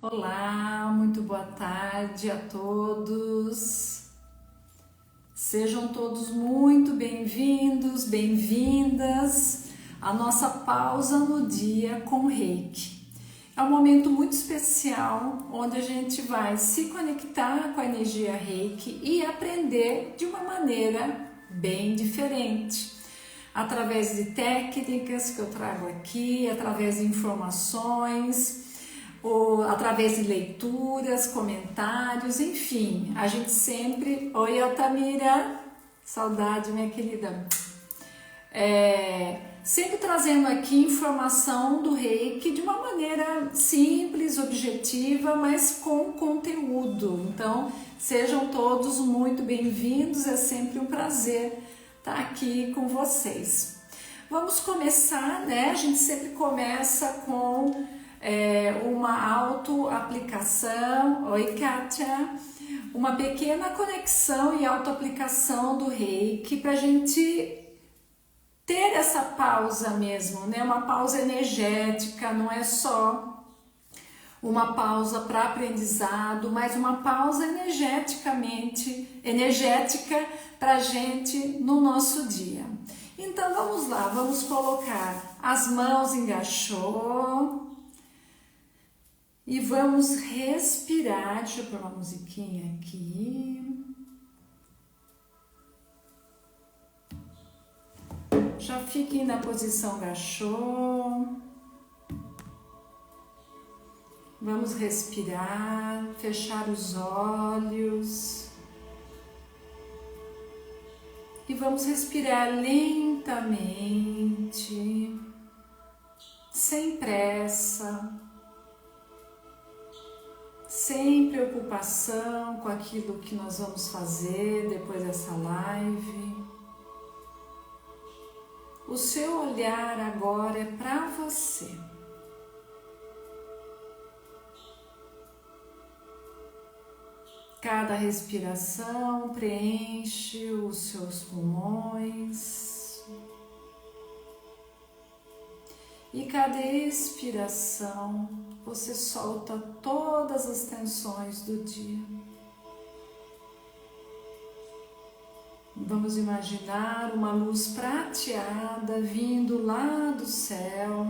Olá, muito boa tarde a todos. Sejam todos muito bem-vindos, bem-vindas à nossa pausa no dia com Reiki. É um momento muito especial onde a gente vai se conectar com a energia Reiki e aprender de uma maneira bem diferente. Através de técnicas que eu trago aqui, através de informações, através de leituras, comentários, enfim, a gente sempre... Oi, Altamira, saudade, minha querida. Sempre trazendo aqui informação do Reiki de uma maneira simples, objetiva, mas com conteúdo. Então, sejam todos muito bem-vindos, é sempre um prazer estar aqui com vocês. Vamos começar, né? A gente sempre começa com uma autoaplicação. Oi, Kátia! Uma pequena conexão e autoaplicação do Reiki para a gente ter essa pausa mesmo, né? Uma pausa energética, não é só uma pausa para aprendizado, mas uma pausa energética para a gente no nosso dia. Então vamos lá, vamos colocar as mãos em gachô e vamos respirar. Deixa eu pôr uma musiquinha aqui. Já fiquem na posição gachô. Vamos respirar, fechar os olhos. E vamos respirar lentamente, sem pressa, sem preocupação com aquilo que nós vamos fazer depois dessa live. O seu olhar agora é para você. Cada respiração preenche os seus pulmões. E cada expiração você solta todas as tensões do dia. Vamos imaginar uma luz prateada vindo lá do céu,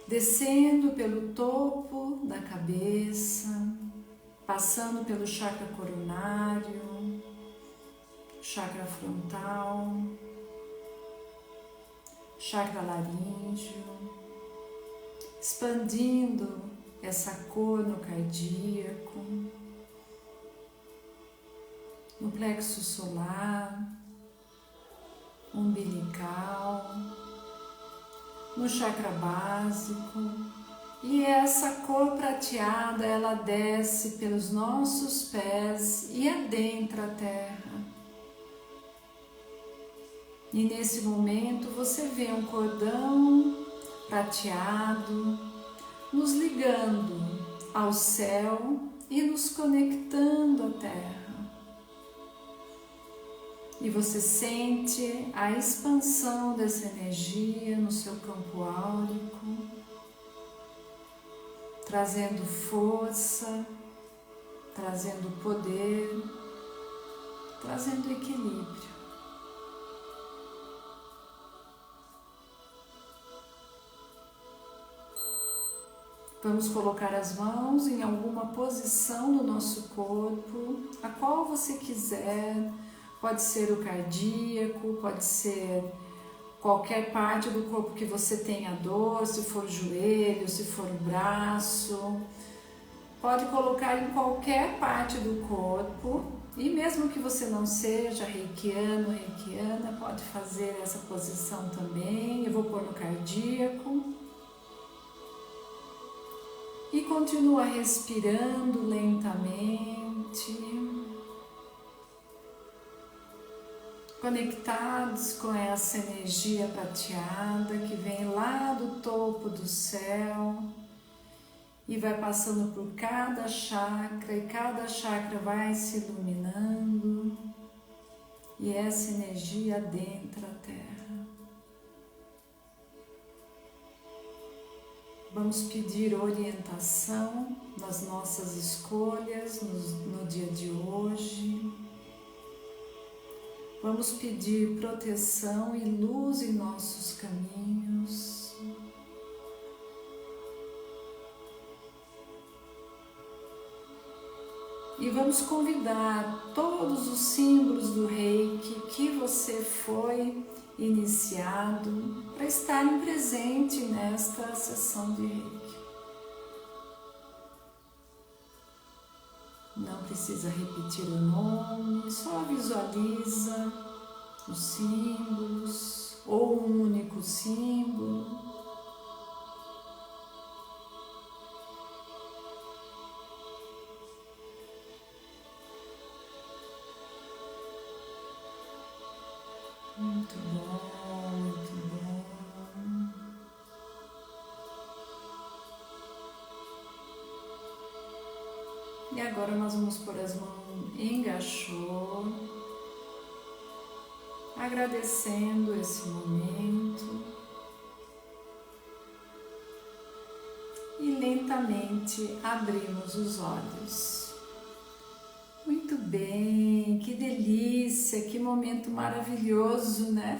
descendo pelo topo da cabeça, passando pelo chakra coronário, chakra frontal, chakra laríngeo, expandindo essa cor no cardíaco, no plexo solar, umbilical, no chakra básico. E essa cor prateada, ela desce pelos nossos pés e adentra a terra. E nesse momento você vê um cordão prateado nos ligando ao céu e nos conectando à terra. E você sente a expansão dessa energia no seu campo áurico, trazendo força, trazendo poder, trazendo equilíbrio. Vamos colocar as mãos em alguma posição do nosso corpo, a qual você quiser. Pode ser o cardíaco, pode ser qualquer parte do corpo que você tenha dor, se for o joelho, se for o braço. Pode colocar em qualquer parte do corpo. E mesmo que você não seja reikiano, reikiana, pode fazer essa posição também. Eu vou pôr no cardíaco. E continua respirando lentamente, conectados com essa energia prateada que vem lá do topo do céu e vai passando por cada chakra, e cada chakra vai se iluminando e essa energia adentra a terra. Vamos pedir orientação nas nossas escolhas no dia de hoje. Vamos pedir proteção e luz em nossos caminhos. E vamos convidar todos os símbolos do Reiki que você foi iniciado para estarem presentes nesta sessão de Reiki. Não precisa repetir o nome, só visualiza os símbolos ou um único símbolo. Muito bom, muito bom. E agora nós vamos pôr as mãos em gachô, agradecendo esse momento e lentamente abrimos os olhos. Muito bem, que delícia, que momento maravilhoso, né?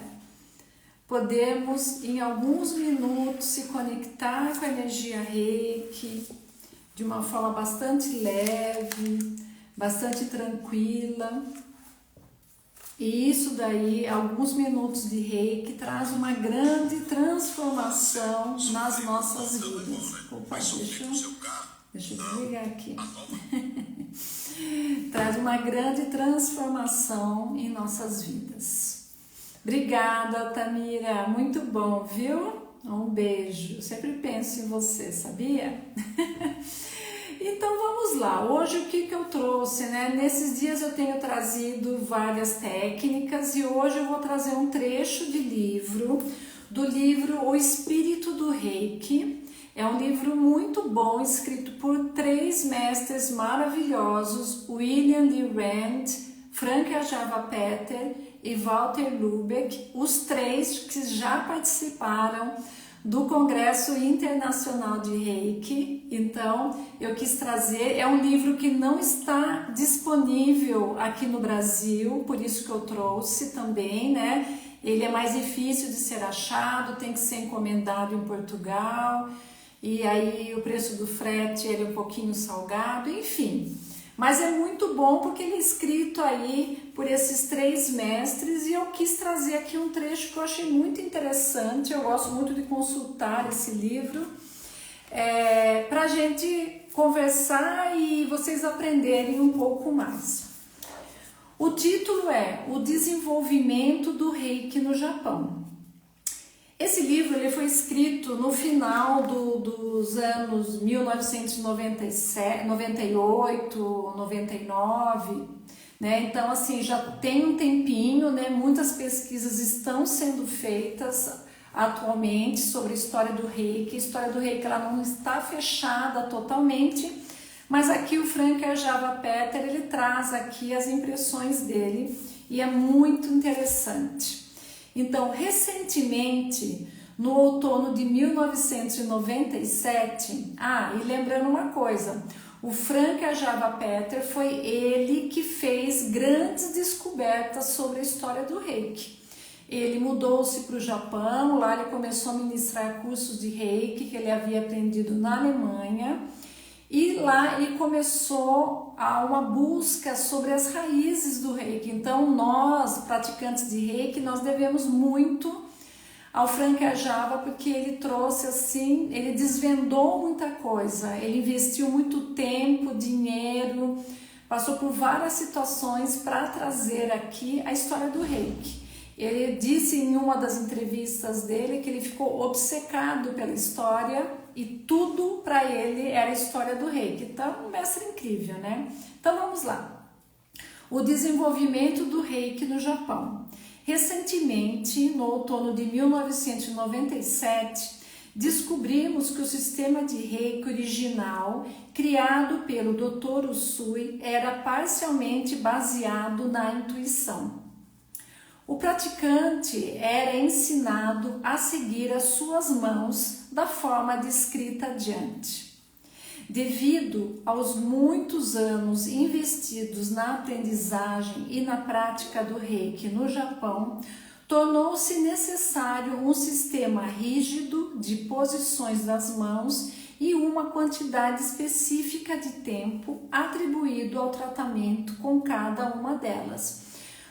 Podemos em alguns minutos se conectar com a energia Reiki de uma forma bastante leve, bastante tranquila. E isso daí, alguns minutos de Reiki, traz uma grande transformação nas nossas vidas. Opa, deixa eu desligar aqui. Traz uma grande transformação em nossas vidas. Obrigada, Tamira, muito bom, viu? Um beijo, eu sempre penso em você, sabia? Então vamos lá, hoje o que eu trouxe, né? Nesses dias eu tenho trazido várias técnicas e hoje eu vou trazer um trecho de livro, do livro O Espírito do Reiki. É um livro muito bom, escrito por 3 mestres maravilhosos, William Lee Rand, Frank Ajava Peter e Walter Lubeck, os 3 que já participaram do Congresso Internacional de Reiki. Então, eu quis trazer, é um livro que não está disponível aqui no Brasil, por isso que eu trouxe também, né? Ele é mais difícil de ser achado, tem que ser encomendado em Portugal, e aí o preço do frete ele é um pouquinho salgado, enfim. Mas é muito bom porque ele é escrito aí por esses 3 mestres e eu quis trazer aqui um trecho que eu achei muito interessante. Eu gosto muito de consultar esse livro para a gente conversar e vocês aprenderem um pouco mais. O título é O Desenvolvimento do Reiki no Japão. Esse livro ele foi escrito no final dos anos 1997, 98, 99, né? Então assim, já tem um tempinho, né? Muitas pesquisas estão sendo feitas atualmente sobre a história do Reiki. A história do Reiki ela não está fechada totalmente, mas aqui o Frank Ajava Peter ele traz aqui as impressões dele e é muito interessante. Então, recentemente, no outono de 1997, e lembrando uma coisa, o Frank Ajava Peter foi ele que fez grandes descobertas sobre a história do Reiki. Ele mudou-se para o Japão, lá ele começou a ministrar cursos de Reiki que ele havia aprendido na Alemanha, e lá ele começou uma busca sobre as raízes do Reiki. Então nós, praticantes de Reiki, nós devemos muito ao Frank Ajava, porque ele trouxe assim, ele desvendou muita coisa, ele investiu muito tempo, dinheiro, passou por várias situações para trazer aqui a história do Reiki. Ele disse em uma das entrevistas dele que ele ficou obcecado pela história e tudo para ele era a história do Reiki. Então, um mestre incrível, né? Então, vamos lá. O desenvolvimento do Reiki no Japão. Recentemente, no outono de 1997, descobrimos que o sistema de Reiki original, criado pelo Dr. Usui, era parcialmente baseado na intuição. O praticante era ensinado a seguir as suas mãos da forma descrita adiante. Devido aos muitos anos investidos na aprendizagem e na prática do Reiki no Japão, tornou-se necessário um sistema rígido de posições das mãos e uma quantidade específica de tempo atribuído ao tratamento com cada uma delas.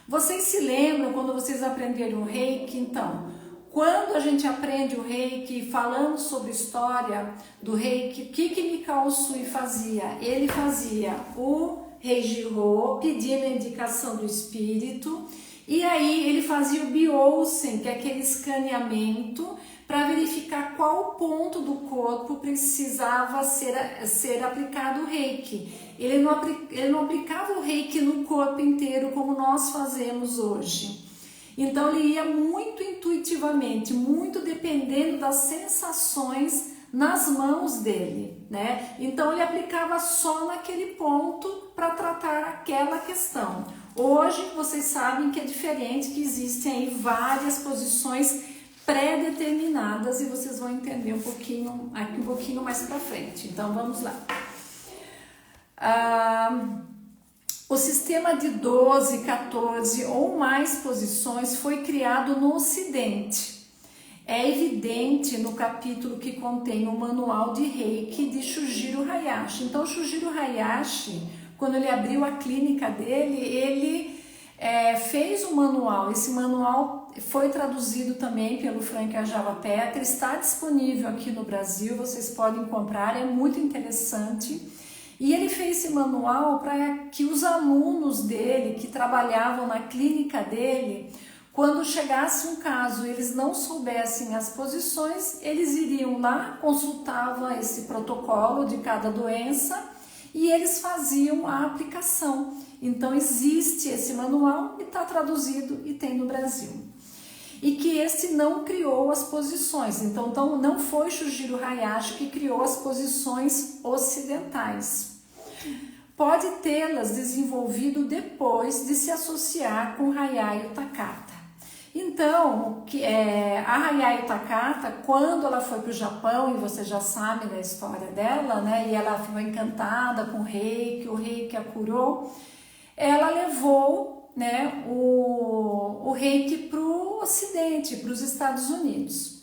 Vocês se lembram quando vocês aprenderam o Reiki? Então, quando a gente aprende o Reiki, falando sobre a história do Reiki, o que Mikao Usui fazia? Ele fazia o Reijiro, pedindo a indicação do espírito, e aí ele fazia o Byousen, que é aquele escaneamento, para verificar qual ponto do corpo precisava ser aplicado o Reiki. Ele não aplicava o Reiki no corpo inteiro como nós fazemos hoje. Então ele ia muito intuitivamente, muito dependendo das sensações nas mãos dele, né? Então ele aplicava só naquele ponto para tratar aquela questão. Hoje vocês sabem que é diferente, que existem aí várias posições pré-determinadas e vocês vão entender um pouquinho mais para frente. Então vamos lá. O sistema de 12, 14 ou mais posições foi criado no Ocidente. É evidente no capítulo que contém o manual de Reiki de Shujiro Hayashi. Então, Shujiro Hayashi, quando ele abriu a clínica dele, ele fez um manual. Esse manual foi traduzido também pelo Frank Ajava Petra, está disponível aqui no Brasil, vocês podem comprar, é muito interessante. E ele fez esse manual para que os alunos dele, que trabalhavam na clínica dele, quando chegasse um caso eles não soubessem as posições, eles iriam lá, consultavam esse protocolo de cada doença e eles faziam a aplicação. Então existe esse manual e está traduzido e tem no Brasil. E que esse não criou as posições, então não foi Shujiro Hayashi que criou as posições ocidentais. Pode tê-las desenvolvido depois de se associar com Hayayo Takata. Então, a Hayayo Takata, quando ela foi para o Japão, e você já sabe da história dela, né, e ela ficou encantada com o Reiki a curou, ela levou, né, o Reiki para o Ocidente, para os Estados Unidos.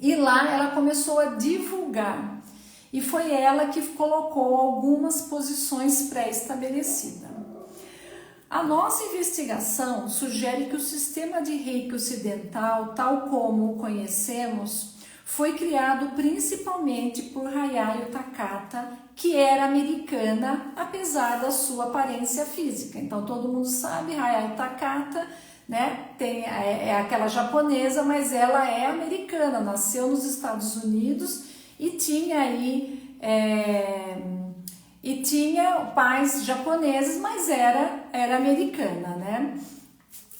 E lá ela começou a divulgar. E foi ela que colocou algumas posições pré-estabelecidas. A nossa investigação sugere que o sistema de Reiki ocidental, tal como o conhecemos, foi criado principalmente por Hayayo Takata, que era americana, apesar da sua aparência física. Então todo mundo sabe, Hayayo Takata, né, é aquela japonesa, mas ela é americana, nasceu nos Estados Unidos e tinha aí pais japoneses, mas era americana, né?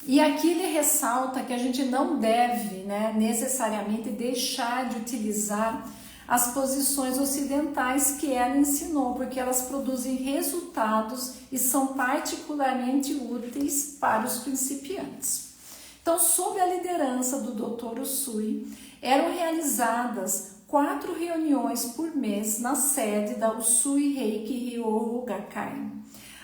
E aqui ele ressalta que a gente não deve, né, necessariamente deixar de utilizar as posições ocidentais que ela ensinou, porque elas produzem resultados e são particularmente úteis para os principiantes. Então, sob a liderança do Dr. Usui, eram realizadas 4 reuniões por mês na sede da Usui Reiki Ryoho Gakkai.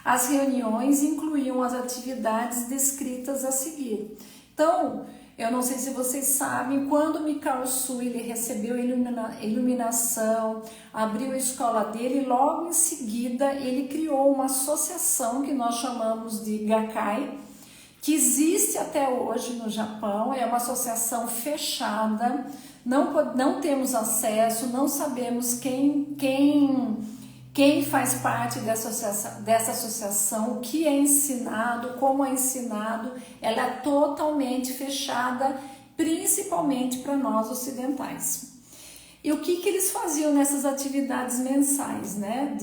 As reuniões incluíam as atividades descritas a seguir. Então, eu não sei se vocês sabem, quando Mikao Usui ele recebeu iluminação, abriu a escola dele, logo em seguida ele criou uma associação que nós chamamos de Gakkai, que existe até hoje no Japão, é uma associação fechada, não temos acesso, não sabemos quem faz parte dessa associação, o que é ensinado, como é ensinado, ela é totalmente fechada, principalmente para nós ocidentais. E o que eles faziam nessas atividades mensais, né,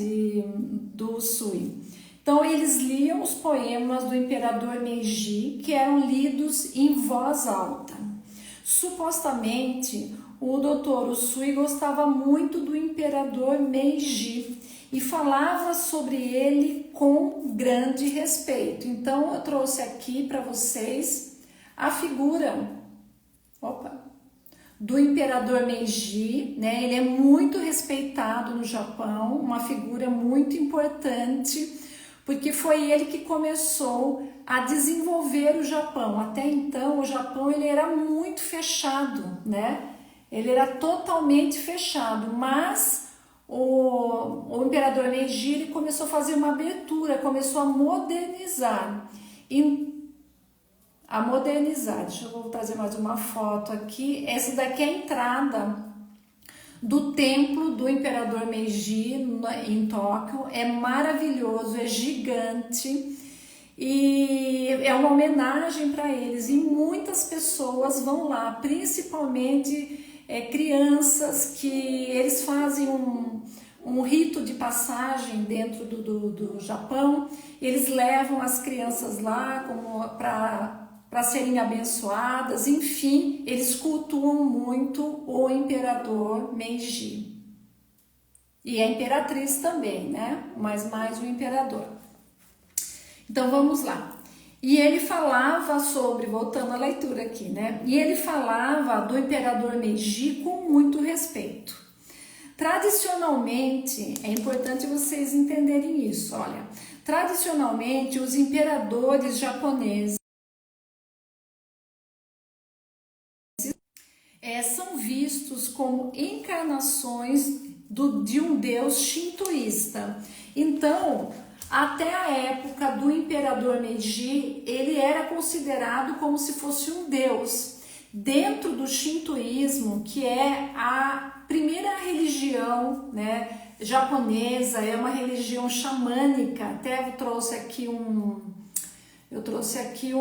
do Usui? Então eles liam os poemas do imperador Meiji, que eram lidos em voz alta. Supostamente, o Dr. Usui gostava muito do imperador Meiji e falava sobre ele com grande respeito. Então eu trouxe aqui para vocês a figura do imperador Meiji, né? Ele é muito respeitado no Japão, uma figura muito importante, porque foi ele que começou a desenvolver o Japão. Até então, o Japão ele era muito fechado, né? Ele era totalmente fechado, mas o imperador Meiji ele começou a fazer uma abertura, começou a modernizar. Deixa eu trazer mais uma foto aqui. Essa daqui é a entrada do templo do imperador Meiji em Tóquio. É maravilhoso, é gigante e é uma homenagem para eles. E muitas pessoas vão lá, principalmente crianças, que eles fazem um rito de passagem dentro do Japão. Eles levam as crianças lá para serem abençoadas, enfim, eles cultuam muito o imperador Meiji. E a imperatriz também, né? Mas mais o imperador. Então vamos lá. E ele falava sobre, voltando à leitura aqui, né? E ele falava do imperador Meiji com muito respeito. Tradicionalmente, é importante vocês entenderem isso, olha. Tradicionalmente, os imperadores japoneses são vistos como encarnações de um deus shintoísta. Então, até a época do imperador Meiji, ele era considerado como se fosse um deus. Dentro do shintoísmo, que é a primeira religião, né, japonesa, é uma religião xamânica. Até eu trouxe aqui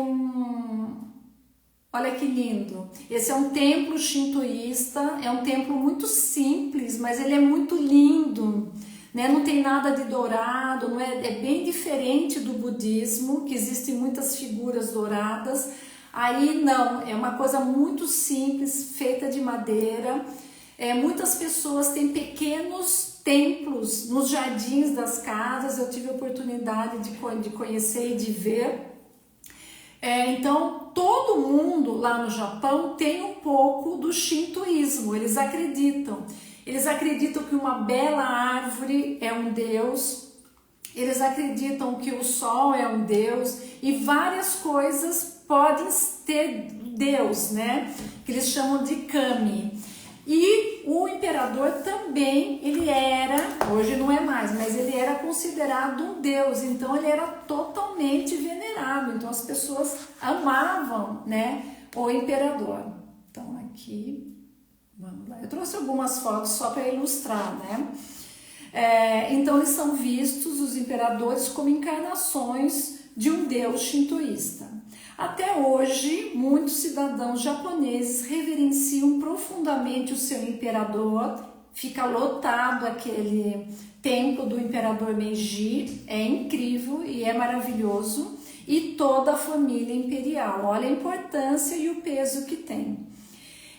olha que lindo. Esse é um templo shintoísta, é um templo muito simples, mas ele é muito lindo, né? Não tem nada de dourado, não é bem diferente do budismo, que existem muitas figuras douradas. Aí não, é uma coisa muito simples, feita de madeira. Muitas pessoas têm pequenos templos nos jardins das casas. Eu tive a oportunidade de conhecer e de ver. Então, todo mundo lá no Japão tem um pouco do shintoísmo. Eles acreditam que uma bela árvore é um deus, eles acreditam que o sol é um deus e várias coisas podem ter deus, né? Que eles chamam de kami. E o imperador também, ele era, hoje não é mais, mas ele era considerado um deus, então ele era totalmente venerado, então as pessoas amavam, né, o imperador. Então aqui, vamos lá, eu trouxe algumas fotos só para ilustrar, né. Então eles são vistos, os imperadores, como encarnações de um deus shintoísta. Até hoje, muitos cidadãos japoneses reverenciam profundamente o seu imperador. Fica lotado aquele templo do imperador Meiji, é incrível e é maravilhoso. E toda a família imperial, olha a importância e o peso que tem.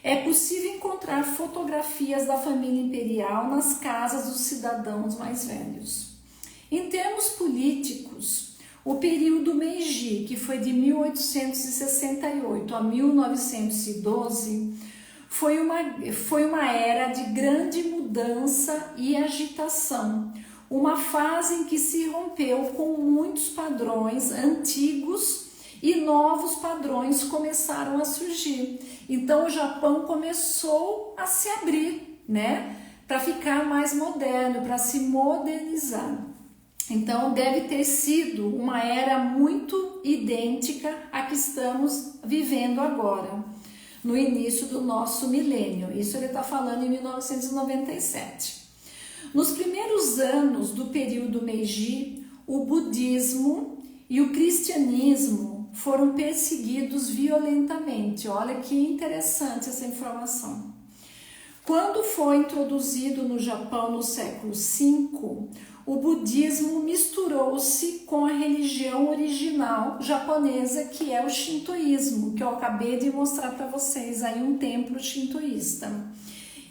É possível encontrar fotografias da família imperial nas casas dos cidadãos mais velhos. Em termos políticos, o período Meiji, que foi de 1868 a 1912, foi uma era de grande mudança e agitação, uma fase em que se rompeu com muitos padrões antigos e novos padrões começaram a surgir. Então o Japão começou a se abrir, né, para ficar mais moderno, para se modernizar. Então deve ter sido uma era muito idêntica à que estamos vivendo agora, no início do nosso milênio. Isso ele está falando em 1997. Nos primeiros anos do período Meiji, o budismo e o cristianismo foram perseguidos violentamente. Olha que interessante essa informação. Quando foi introduzido no Japão no século V, o budismo misturou-se com a religião original japonesa, que é o shintoísmo, que eu acabei de mostrar para vocês aí, um templo shintoísta.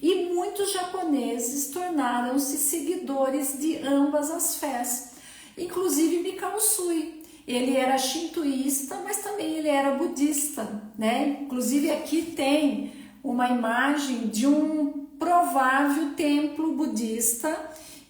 E muitos japoneses tornaram-se seguidores de ambas as fés, inclusive Mikao Usui. Ele era shintoísta, mas também ele era budista, né? Inclusive aqui tem uma imagem de um provável templo budista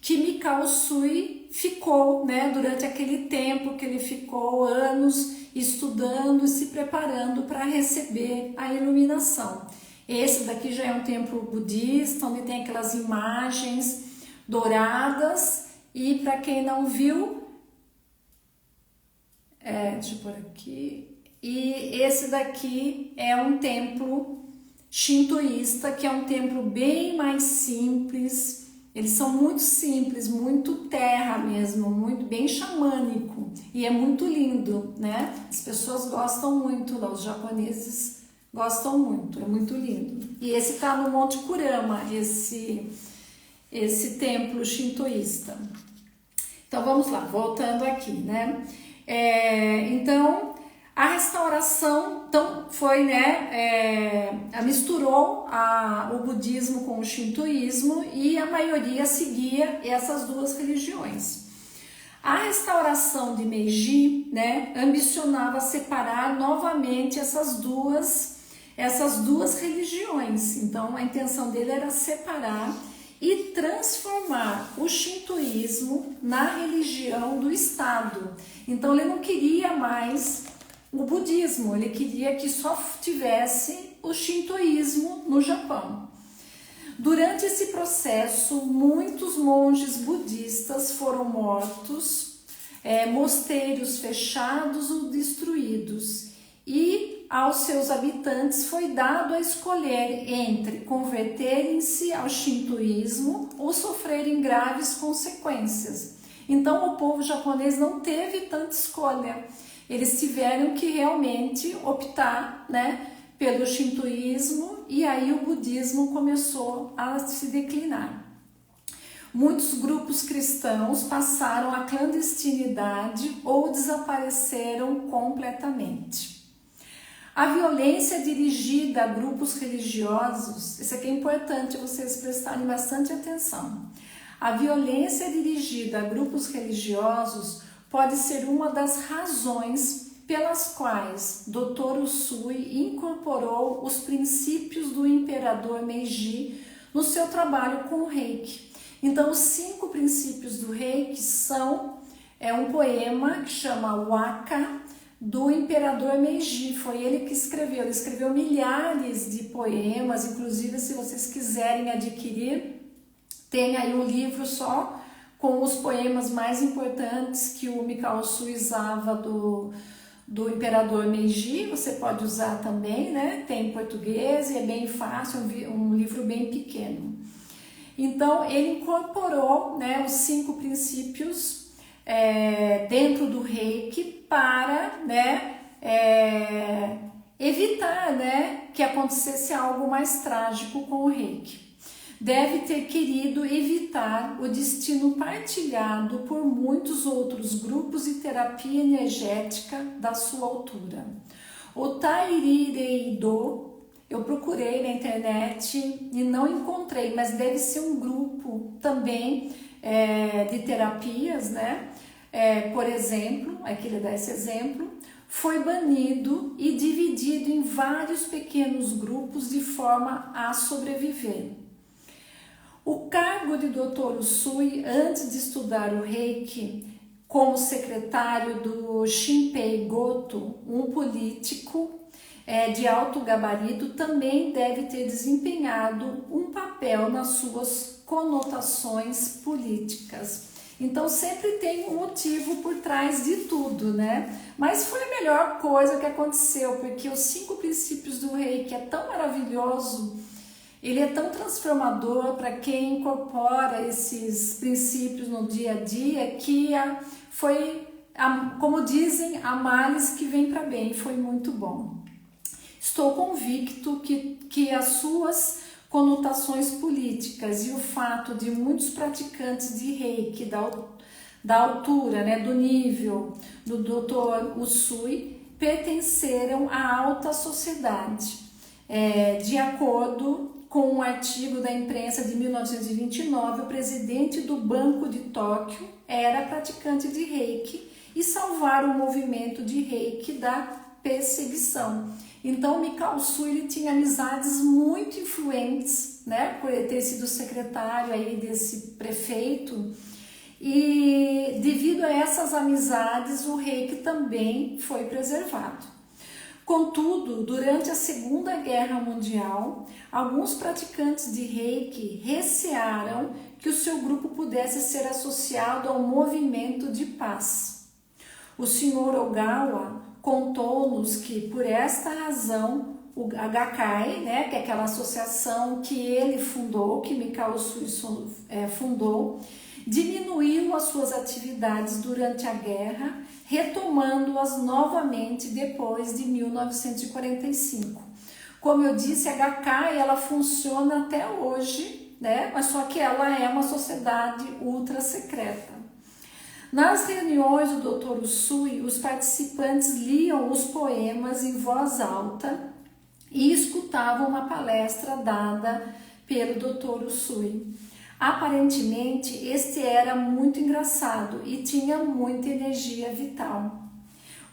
que Mikao Usui ficou, né, durante aquele tempo que ele ficou anos estudando e se preparando para receber a iluminação. Esse daqui já é um templo budista, onde tem aquelas imagens douradas, e para quem não viu, deixa eu pôr aqui, e esse daqui é um templo shintoísta, que é um templo bem mais simples. Eles são muito simples, muito terra mesmo, muito bem xamânico, e é muito lindo, né? As pessoas gostam muito lá, os japoneses gostam muito, é muito lindo. E esse tá no Monte Kurama, esse templo shintoísta. Então vamos lá, voltando aqui, né? Então a restauração então, foi, né, misturou o budismo com o shintoísmo, e a maioria seguia essas duas religiões. A restauração de Meiji, né, ambicionava separar novamente essas duas religiões. Então a intenção dele era separar e transformar o shintoísmo na religião do Estado. Então ele não queria mais o budismo, ele queria que só tivesse o shintoísmo no Japão. Durante esse processo, muitos monges budistas foram mortos, mosteiros fechados ou destruídos, e aos seus habitantes foi dado a escolher entre converterem-se ao shintoísmo ou sofrerem graves consequências. Então o povo japonês não teve tanta escolha, eles tiveram que realmente optar, né, pelo shintoísmo, e aí o budismo começou a se declinar. Muitos grupos cristãos passaram à clandestinidade ou desapareceram completamente. A violência dirigida a grupos religiosos, isso aqui é importante vocês prestarem bastante atenção. A violência dirigida a grupos religiosos pode ser uma das razões pelas quais Dr. Usui incorporou os princípios do imperador Meiji no seu trabalho com o Reiki. Então, os 5 princípios do Reiki são um poema que chama Waka, do imperador Meiji. Foi ele que escreveu. Ele escreveu milhares de poemas, inclusive se vocês quiserem adquirir, tem aí um livro só com os poemas mais importantes que o Mikao Usui usava do imperador Meiji. Você pode usar também, né? Tem em português e é bem fácil, um livro bem pequeno. Então ele incorporou, né, os 5 princípios dentro do Reiki para, né, evitar, né, que acontecesse algo mais trágico com o Reiki. Deve ter querido evitar o destino partilhado por muitos outros grupos de terapia energética da sua altura. O Tairi Reido, eu procurei na internet e não encontrei, mas deve ser um grupo também de terapias, né? Por exemplo, aqui ele dá esse exemplo, foi banido e dividido em vários pequenos grupos de forma a sobreviver. O cargo de Dr. Usui, antes de estudar o Reiki, como secretário do Shinpei Goto, um político de alto gabarito, também deve ter desempenhado um papel nas suas conotações políticas. Então sempre tem um motivo por trás de tudo, né? Mas foi a melhor coisa que aconteceu, porque os 5 princípios do Reiki é tão maravilhoso, ele é tão transformador para quem incorpora esses princípios no dia a dia, que como dizem, a males que vem para bem, foi muito bom. Estou convicto que as suas conotações políticas e o fato de muitos praticantes de Reiki da altura, né, do nível do Dr. Usui, pertenceram à alta sociedade. De acordo com um artigo da imprensa de 1929, o presidente do Banco de Tóquio era praticante de Reiki e salvaram o movimento de Reiki da perseguição. Então, Mikao Sui ele tinha amizades muito influentes, né, por ele ter sido secretário aí desse prefeito, e devido a essas amizades o reiki também foi preservado. Contudo, durante a Segunda Guerra Mundial, alguns praticantes de reiki recearam que o seu grupo pudesse ser associado ao movimento de paz. O Sr. Ogawa contou-nos que, por esta razão, o Gakkai, né, que é aquela associação que ele fundou, que Mikao Sui fundou, diminuiu as suas atividades durante a guerra, retomando-as novamente depois de 1945. Como eu disse, a Gakkai ela funciona até hoje, né, mas só que ela é uma sociedade ultra secreta. Nas reuniões do Dr. Usui, os participantes liam os poemas em voz alta e escutavam uma palestra dada pelo Dr. Usui. Aparentemente, este era muito engraçado e tinha muita energia vital.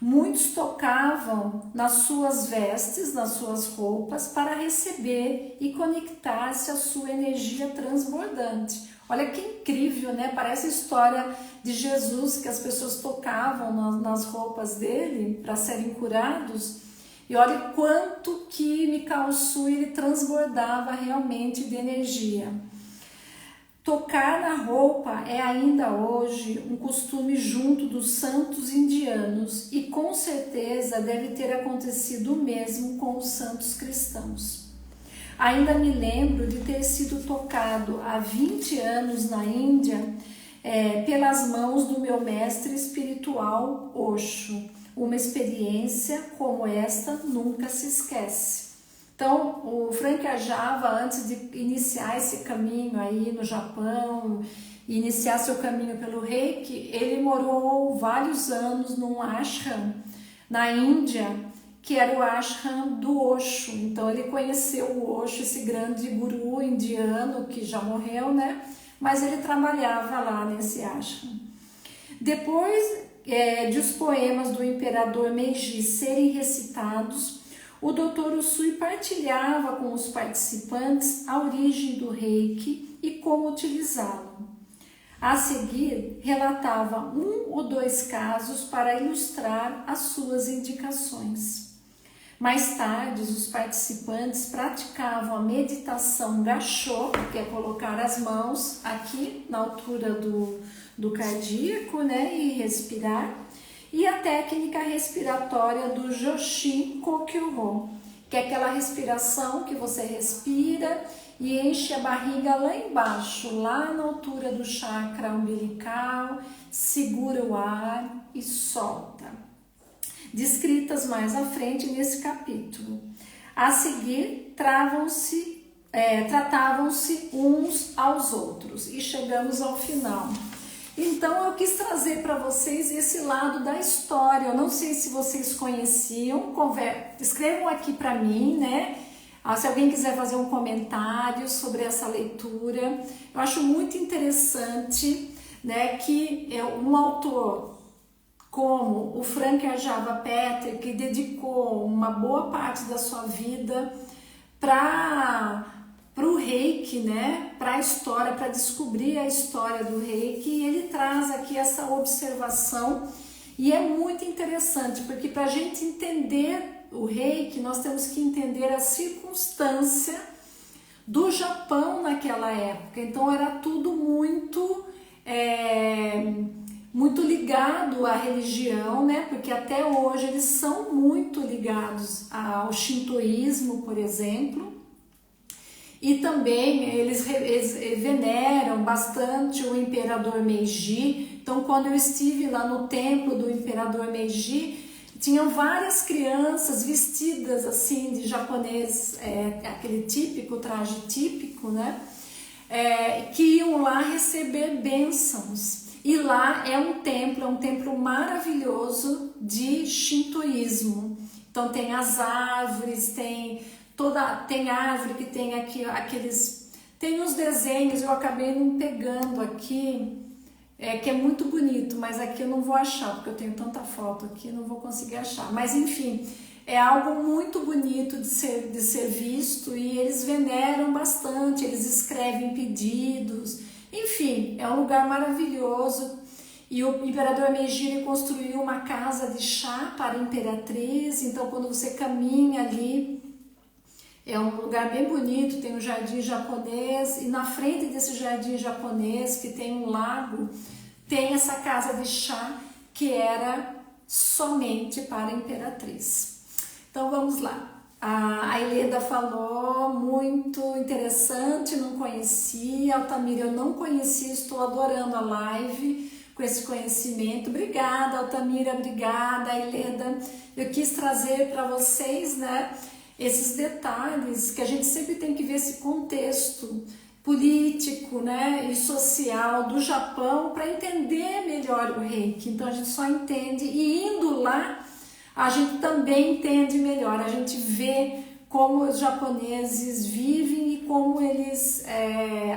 Muitos tocavam nas suas vestes, nas suas roupas, para receber e conectar-se à sua energia transbordante. Olha que incrível, né? Parece a história de Jesus, que as pessoas tocavam nas roupas dele para serem curados. E olha quanto que Mikao Sui ele transbordava realmente de energia. Tocar na roupa é ainda hoje um costume junto dos santos indianos e com certeza deve ter acontecido o mesmo com os santos cristãos. Ainda me lembro de ter sido tocado há 20 anos na Índia pelas mãos do meu mestre espiritual Osho. Uma experiência como esta nunca se esquece. Então, o Frank Ajava, antes de iniciar esse caminho aí no Japão, iniciar seu caminho pelo Reiki, ele morou vários anos num ashram na Índia, que era o ashram do Osho. Então ele conheceu o Osho, esse grande guru indiano que já morreu, né? Mas ele trabalhava lá nesse ashram. Depois de os poemas do imperador Meiji serem recitados, o Dr. Usui partilhava com os participantes a origem do Reiki e como utilizá-lo. A seguir, relatava 1 ou 2 casos para ilustrar as suas indicações. Mais tarde, os participantes praticavam a meditação Gassho, que é colocar as mãos aqui na altura do cardíaco, né, e respirar, e a técnica respiratória do Joshin Kokyuho, que é aquela respiração que você respira e enche a barriga lá embaixo, lá na altura do chakra umbilical, segura o ar e solta. Descritas mais à frente nesse capítulo. A seguir, tratavam-se uns aos outros e chegamos ao final. Então eu quis trazer para vocês esse lado da história. Eu não sei se vocês conheciam, escrevam aqui para mim, né? Se alguém quiser fazer um comentário sobre essa leitura. Eu acho muito interessante, né, que um autor como o Frank Ajava Peter, que dedicou uma boa parte da sua vida para o Reiki, né? Para a história, para descobrir a história do Reiki, e ele traz aqui essa observação, e é muito interessante, porque para a gente entender o Reiki, nós temos que entender a circunstância do Japão naquela época. Então era tudo muito ligado à religião, né? Porque até hoje eles são muito ligados ao shintoísmo, por exemplo. E também eles veneram bastante o imperador Meiji. Então, quando eu estive lá no templo do imperador Meiji, tinham várias crianças vestidas assim de japonês, aquele típico, traje típico, né? Que iam lá receber bênçãos. E lá é um templo maravilhoso de shintoísmo. Então tem as árvores, tem árvore que tem aqui aqueles, tem uns desenhos, eu acabei não pegando aqui, que é muito bonito, mas aqui eu não vou achar, porque eu tenho tanta foto aqui, não vou conseguir achar. Mas enfim, é algo muito bonito de ser visto e eles veneram bastante, eles escrevem pedidos, enfim, é um lugar maravilhoso. E o imperador Meiji construiu uma casa de chá para a imperatriz, então quando você caminha ali, é um lugar bem bonito, tem um jardim japonês e na frente desse jardim japonês, que tem um lago, tem essa casa de chá que era somente para a imperatriz. Então vamos lá. A Ileda falou, muito interessante, não conhecia. Altamira, eu não conhecia, estou adorando a live com esse conhecimento. Obrigada, Altamira, obrigada, Ileda. Eu quis trazer para vocês, né, esses detalhes que a gente sempre tem que ver esse contexto político, né, e social do Japão para entender melhor o Reiki. Então a gente só entende e indo lá a gente também entende melhor, a gente vê como os japoneses vivem e como eles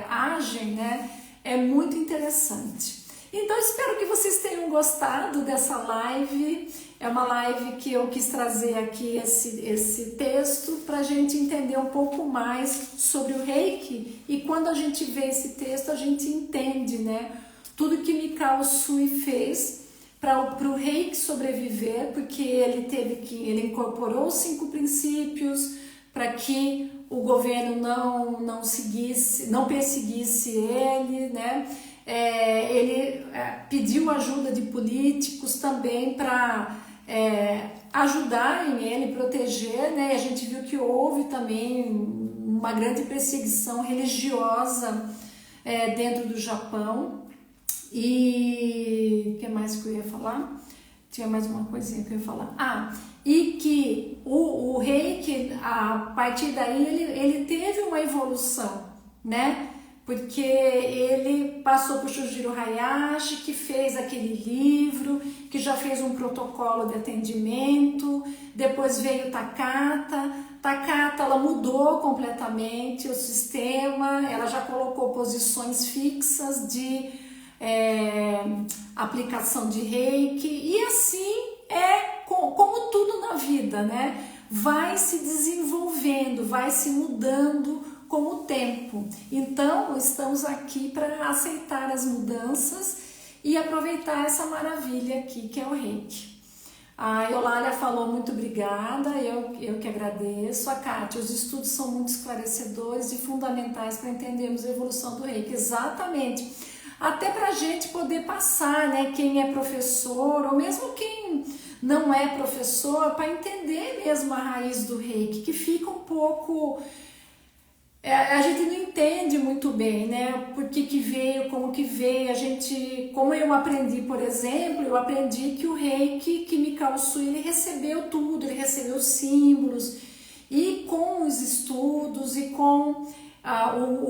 agem, né? É muito interessante. Então espero que vocês tenham gostado dessa live. É uma live que eu quis trazer aqui esse texto para a gente entender um pouco mais sobre o Reiki, e quando a gente vê esse texto a gente entende, né, tudo que Mikao Usui fez para o Reiki sobreviver, porque ele incorporou os 5 princípios para que o governo não perseguisse ele, né? Ele pediu ajuda de políticos também para ajudarem ele, proteger, né? A gente viu que houve também uma grande perseguição religiosa dentro do Japão. E o que mais que eu ia falar? Tinha mais uma coisinha que eu ia falar. E que o Reiki, a partir daí, ele teve uma evolução, né? Porque ele passou por Shujiro Hayashi, que fez aquele livro, que já fez um protocolo de atendimento, depois veio Takata. Takata, ela mudou completamente o sistema, ela já colocou posições fixas de aplicação de Reiki, e assim como tudo na vida, né? Vai se desenvolvendo, vai se mudando com o tempo. Então, estamos aqui para aceitar as mudanças e aproveitar essa maravilha aqui que é o Reiki. A Eulália falou muito obrigada, eu que agradeço. A Kátia, os estudos são muito esclarecedores e fundamentais para entendermos a evolução do Reiki. Exatamente. Até para a gente poder passar, né, quem é professor, ou mesmo quem não é professor, para entender mesmo a raiz do Reiki, que fica um pouco... a gente não entende muito bem, né, por que veio, como que veio. Como eu aprendi, por exemplo, eu aprendi que o Reiki, que Mikao Usui, ele recebeu tudo, ele recebeu símbolos, e com os estudos e com...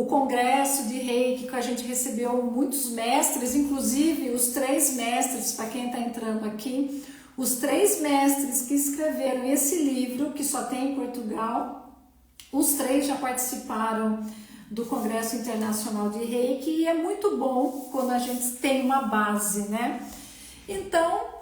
o congresso de Reiki, que a gente recebeu muitos mestres, inclusive os 3 mestres, para quem está entrando aqui, os 3 mestres que escreveram esse livro, que só tem em Portugal, os 3 já participaram do Congresso Internacional de Reiki, e é muito bom quando a gente tem uma base, né? Então,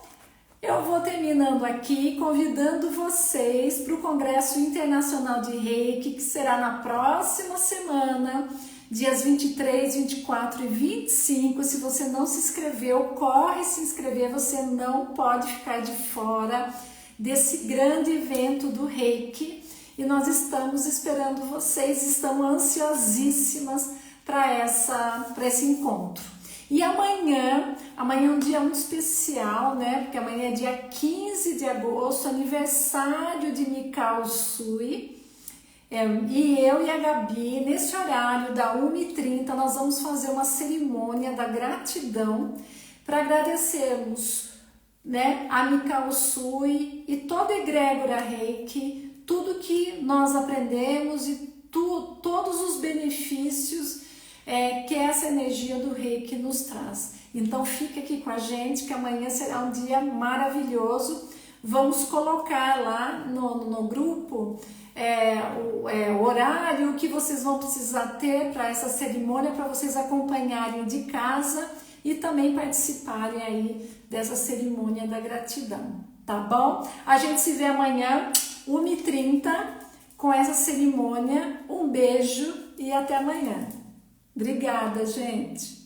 eu vou terminando aqui, convidando vocês para o Congresso Internacional de Reiki, que será na próxima semana, dias 23, 24 e 25. Se você não se inscreveu, corre se inscrever, você não pode ficar de fora desse grande evento do Reiki. E nós estamos esperando vocês, estamos ansiosíssimas para esse encontro. E amanhã é um dia muito especial, né? Porque amanhã é dia 15 de agosto, aniversário de Mikao Usui. E eu e a Gabi, nesse horário da 1h30, nós vamos fazer uma cerimônia da gratidão para agradecermos, né, a Mikao Usui e toda a egrégora Reiki, tudo que nós aprendemos e todos os benefícios que essa energia do Reiki nos traz. Então fica aqui com a gente, que amanhã será um dia maravilhoso. Vamos colocar lá no grupo o horário que vocês vão precisar ter para essa cerimônia, para vocês acompanharem de casa, e também participarem aí dessa cerimônia da gratidão, tá bom? A gente se vê amanhã, 1h30, com essa cerimônia. Um beijo e até amanhã. Obrigada, gente!